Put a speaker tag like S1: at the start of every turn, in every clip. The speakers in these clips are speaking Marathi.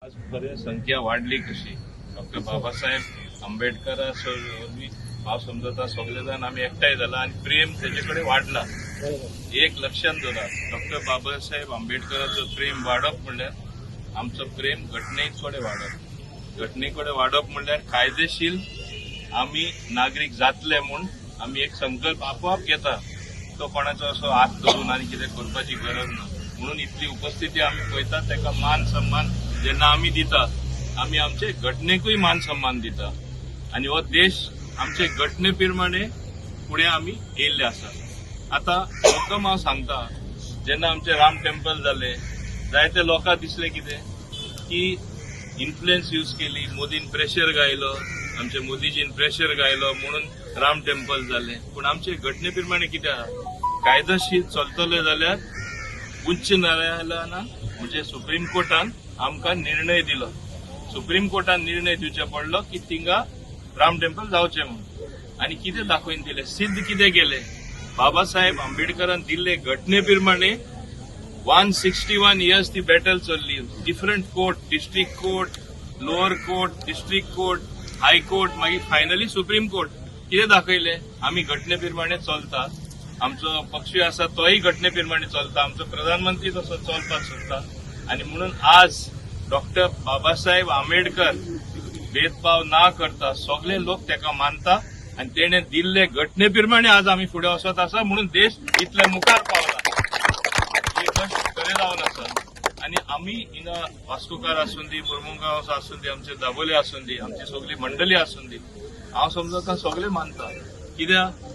S1: आज बरे संख्या वाढली कशी. डॉक्टर बाबासाहेब आंबेडकर हांव समजता सगळे जाण आम्ही एकठांय जाला आणि प्रेम तेजेकडे वाढला. एक लक्षात दवरात, डॉक्टर बाबासाहेब आंबेडकरांचं प्रेम वाडप म्हणल्यार आमचं प्रेम घटनेकडे वाडप. घटनेकडे वाडप म्हणल्यार कायदेशीर आम्ही नागरिक जातले म्हूण आम्ही एक संकल्प आपोआप घेता. तो कोणाचो असो हात धरून आनी कितें करपाची गरज ना. म्हणून इतली उपस्थिती आम्ही पळयता, ताका मान सन्मान जेन्ना आम्ही दिता, आम्ही आमचे घटनेकूय मान सन्मान दिता. आणि हो देश आमचे घटने प्रमाणे फुडें आमी येयल्ले आसा. आता मुद्दम हांव सांगता, जेन्ना आमचे राम टेम्पल जाले, जायते लोकांक दिसले कितें की इन्फ्लुएन्स यूज केली, मोदीन प्रेशर घायलो, आमचे मोदीजीन प्रेशर घायलो म्हणून राम टेम्पल जाले. पूण आमचे घटने प्रमाणे कितें आहा, कायदेशीर चलतले जाल्यार उच्च न्यायालयान म्हणजे सुप्रीम कोर्टान आमकां निर्णय दिलो. सुप्रीम कोर्टान निर्णय दिवचे पडलो की थिंगा राम टेम्पल जावचें म्हणून. आनी कितें दाखोवन दिलें, सिद्ध कितें केलें, बाबासाहेब आंबेडकरान दिल्ले घटने प्रमाणे 161 इयर्स ती बॅटल चल्ली. Different court, district court, lower court, district court, high court, मागीर फायनली सुप्रीम कोर्ट. कितें दाखयलें, आमी घटने प्रमाणे चलता. आमचो पक्ष आसा तोय घटने प्रमाणे चलता. आमचो प्रधानमंत्री तसो चलपाक सोदता. आनी म्हणून आज डॉक्टर बाबासाहेब आंबेडकर भेदभाव ना करता सगळे लोक ताका मानता. आणि तेणे दिल्ले घटने प्रमाणे आज आमी फुडें वचत आसा. म्हणून देश इतले मुखार पावला. ही गोष्ट खरें जावन आसा. आनी आमी हिंगा वास्कोकार आसूं दी, मुर्मुगांव आसूं दी, आमचे दाबोले आसूं दी, आमची सगळी मंडळी आसूं दी, हांव समजता सगळे मानता. कित्याक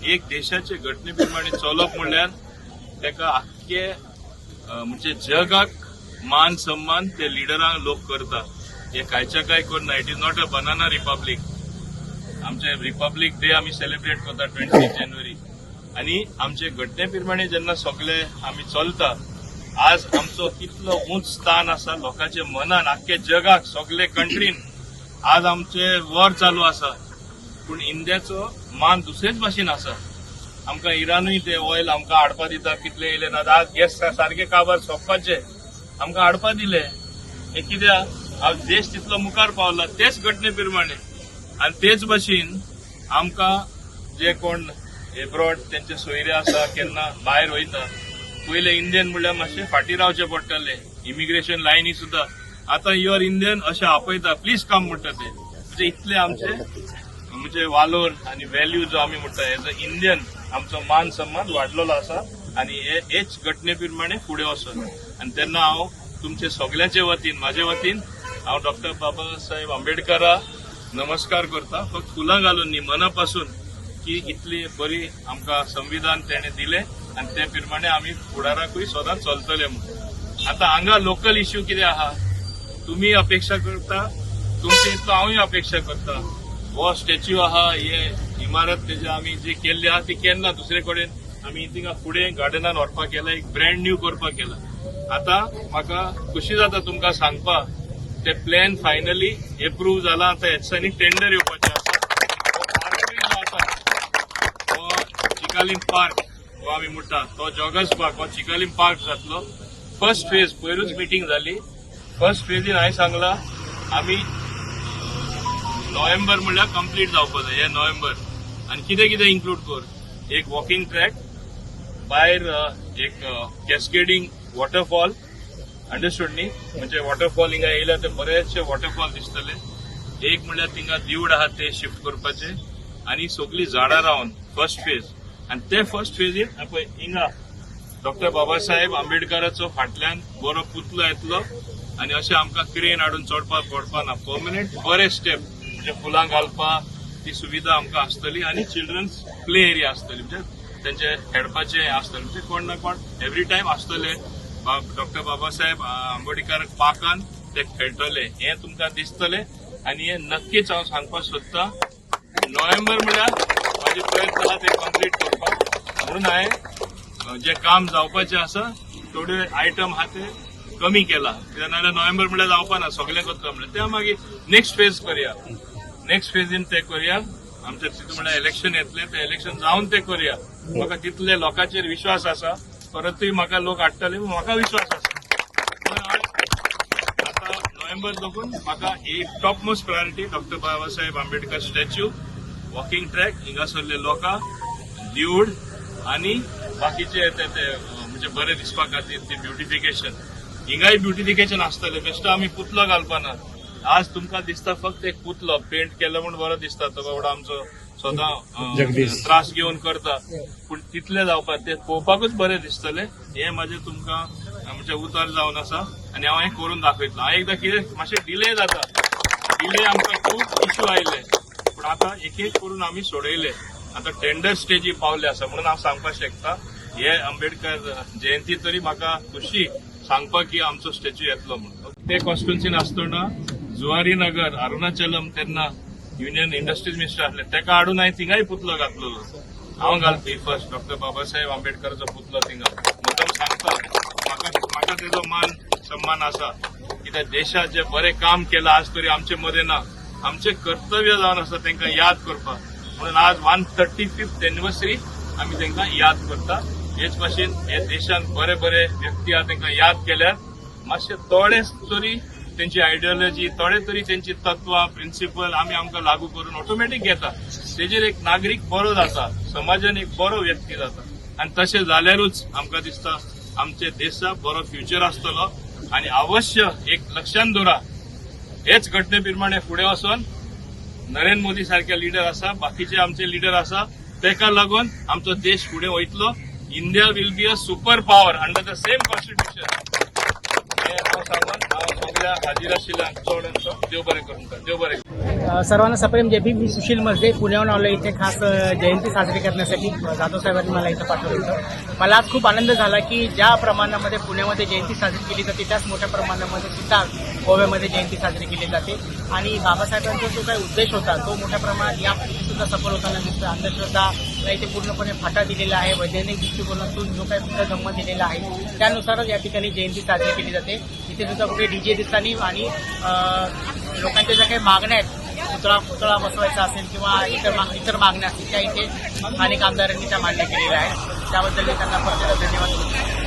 S1: एक देशाचे घटने प्रमाणे चलप म्हणल्यार ताका आख्खे म्हणजे जगाक मान सन्मान ते लिडरांक लोक करता. हे कांयच्या काय करना. It is not a banana republic. आमचे रिपब्लीक डे आमी सेलिब्रेट करता 20 जानेवारी. आनी आमचे घटने प्रमाणे जेन्ना सगळे आमी चलता, आज आमचो कितलो उंच स्थान आसा लोकांच्या मनान, आख्खे जगाक, सगळे कंट्रीन आज आमचे वॉर चालू आसा. पूण इंडियाचो मान दुसरेच भाशेन आसा. आमकां इराणूय ते ऑयल आमकां हाडपा दिता, कितले येयले ना. आज गॅस सारखे काबार सोंपपाचे आमकां हाडपा दिले. हे कित्याक आज देश तितलो मुखार पावला तेच घटने प्रमाणे. आनी तेच भाशेन आमकां जे कोण एब्रॉड तेंचे सोयरे आसा, केन्ना भायर वयता, पयले इंडियन म्हणल्यार मातशे फाटीं रावचे पडटले. इमिग्रेशन लायनी सुद्धा आतां युअर इंडियन अशें आपयता, प्लीज कम म्हणटा ते. म्हणजे इतले आमचे म्हणजे वालोर आणि व्हॅल्यू जो आम्ही म्हणटा, एज अ इंडियन आमचो मान सन्मान वाडलेलो आसा. आणि हेच घटने प्रमाणे फुडें वचत. आणि तेन्ना हांव तुमचे सगळ्यांचे वतीन, म्हाजे वतीन हांव डॉक्टर बाबासाहेब आंबेडकरा नमस्कार करता. फक्त फुलां घालून न्ही, मनापासून, की इतली बरी आमकां संविधान तेणे दिले आणि ते प्रमाणे आमी फुडाराकूय सदांच चलतले म्हणून. आता हांगा लोकल इश्यू कितें आहा, तुमी अपेक्षा करता, तुमचे इतलो हांवूय अपेक्षा करता. हो स्टॅच्यू आहा, हे इमारत तेजे आमी जी केल्ली आहा ती केन्ना दुसरे कडेन आमी थिंगा फुडें गार्डनान व्हरपाक केला, एक ब्रँड न्यू करपाक केला. आता म्हाका खुशी जाता तुमकां सांगपाक, ते प्लॅन फायनली एप्रूव्ह जाला. आता ह्या दिसांनी टेंडर येवपाचें आसा. हो पार्कूय जो आसा, हो चिकालीम पार्क, हो आमी म्हणटा तो जॉगर्स पार्क, हो चिकालीम पार्क जातलो. फर्स्ट फेज पयरूच मिटींग जाली. फर्स्ट फेजीन हांवें सांगला आमी नोव्हेंबर म्हणल्यार कंप्लीट जावपाक जाय, हे नोव्हेंबर. आनी कितें कितें इन्क्लूड कर, एक वॉकिंग ट्रॅक, भायर एक कॅस्केडिंग वॉटरफॉल, अंडरस्टूड न्ही. म्हणजे वॉटरफॉल हिंगा येयल्यार ते बरेचशे वॉटरफॉल दिसतले. एक म्हणल्यार थिंगा दिवड आहा ते शिफ्ट करपाचे, आनी सगळीं झाडां रावन फर्स्ट फेज. आनी ते फर्स्ट फेजीन पळय हिंगा डॉक्टर बाबासाहेब आंबेडकराचो फाटल्यान बरो पुतलो येतलो. आनी अशें आमकां क्रेन हाडून चडपाक पडपा ना. परमनंट बरे स्टेप म्हणजे फुलां घालपा ती सुविधा आमकां आसतली. आनी चिल्ड्रन्स प्ले एरिया आसतली, म्हणजे तेंचे खेळपाचे आसतले. म्हणजे कोण ना कोण एवरी टायम आसतले. डॉक्टर बाबासाहेब आंबेडकर पार्कान ते खेळटले, हे तुमकां दिसतले. आनी हे नक्कीच हांव सांगपाक सोदता, नोव्हेंबर म्हळ्यार म्हाजे प्रयत्न आहा ते कंप्लीट करपाक. म्हणून हांवें जे काम जावपाचें आसा थोडे आयटम आहा ते कमी केला. कित्याक नाल्यार नोव्हेंबर म्हळ्यार जावपा ना, सगळें करता म्हणल्यार. ते मागीर नेक्स्ट फेज करया. नेक्स्ट फेजीन ते करया. आमचे तितून म्हळ्यार इलेक्शन येतले, ते इलेक्शन जावन ते करया. म्हाका तितले लोकांचेर विश्वास आसा. परतूय म्हाका लोक हाडटले, म्हाका विश्वास आसा. आता मेंबर देखून म्हाका एक top most priority doctor Babasaheb Ambedkar statue, walking track, हिंगासरले लोकां, लिवड आणि बाकीचे म्हणजे बरे दिसपा खातीर ते ब्युटिफिकेशन. हिंगाय ब्युटिफिकेशन आसतलें, बेश्टो आमी पुतलो घालपाना. आज तुमकां दिसता फक्त एक पुतलो पेंट केलो म्हूण बरो दिसता, तो बाबडो आमचो स्वतः त्रास घेवन करता, पूण तितले जावपाक ते पळोवपाकूच बरें दिसतले. हे माझे तुमकां म्हणजे उतर जावन आसा आनी हांव हें करून दाखयतलो. हांव एकदां कितें मातशें डिले जाता, डिले आमकां खूब इश्यू आयले, पूण आतां एक एक करून आमी सोडयले. आतां टेंडर स्टेजी पावले आसा म्हणून हांव सांगपाक शकता हे आंबेडकर जयंती तरी म्हाका खुशी सांगपाक की आमचो स्टॅच्यू येतलो म्हणून. ते कॉन्स्टिट्युन्सीन आसतना जुवारी नगर अरुणाचलम तेन्ना युनियन इंडस्ट्रीज मिनिस्टर आसले, तेका हाडून हांवें थिंगाय पुतलो घातलेलो. हांव घालपी फर्स्ट डॉक्टर बाबासाहेब आंबेडकराचो पुतलो थिंगा. मुद्दम सांगता म्हाका तेजो मान सन्मान आसा, कित्याक देशात जे बरें काम केलां आज तरी आमचे मदें ना. आमचे कर्तव्य जावन आसा तांकां याद करपाक, म्हणून आज 135th एनिवर्सरी आमी तांकां याद करता. हेच भाशेन हे देशांत बरे बरे व्यक्ती आहा तांकां याद केल्यार मातशे थोडे तरी त्यांची आयडियोलॉजी, थोडे तरी त्यांची तत्वां, प्रिन्सिपल आमकां लागू करून ऑटोमॅटीक घेता. तेजेर एक नागरीक बरो जाता, समाजान एक बरो व्यक्ती जाता, आनी तशें जाल्यारूच आमकां दिसता आमचे देशाक बरो फ्युचर आसतलो. आनी अवश्य एक लक्षांत दवरा, हेच घटने प्रमाणे फुडें वचोन नरेंद्र मोदी सारखे लिडर आसा, बाकीचे आमचे लिडर आसा, तेका लागून आमचो देश फुडें वयतलो. India will be a super power under the same constitution. हे हांव सांगून हांव सगळ्या हाजीर आशिल्ल्यांक चड देव बरें करूं. देव बरें.
S2: सर्वांना सप्रेम जय भीम. मी सुशील मजदे पुण्याहून आलो इथे खास जयंती साजरी करण्यासाठी. जाधव साहेबांनी मला इथं पाठवलं होतं. मला आज खूप आनंद झाला की ज्या प्रमाणामध्ये पुण्यामध्ये जयंती साजरी केली जाते त्याच मोठ्या प्रमाणामध्ये सुद्धा गोव्यामध्ये जयंती साजरी केली जाते. आणि बाबासाहेबांचा जो काही उद्देश होता तो मोठ्या प्रमाणात यापूर्वी सुद्धा सफल होताना दिसतो. अंधश्रद्धा इथे पूर्णपणे फाटा दिलेला आहे. वैज्ञानिक दृष्टिकोनातून जो काही पुढे धम्म दिलेला आहे त्यानुसारच या ठिकाणी जयंती साजरी केली जाते. इथे सुद्धा कुठे डीजे दिसतानी आणि लोकांच्या ज्या काही मागण्या आहेत, पुतळा बसवायचा असेल किंवा इतर मागण्या असतील त्या इथे स्थानिक आमदारांनी त्या मान्य केलेल्या आहेत. त्याबद्दल मी त्यांना परत धन्यवाद देतो.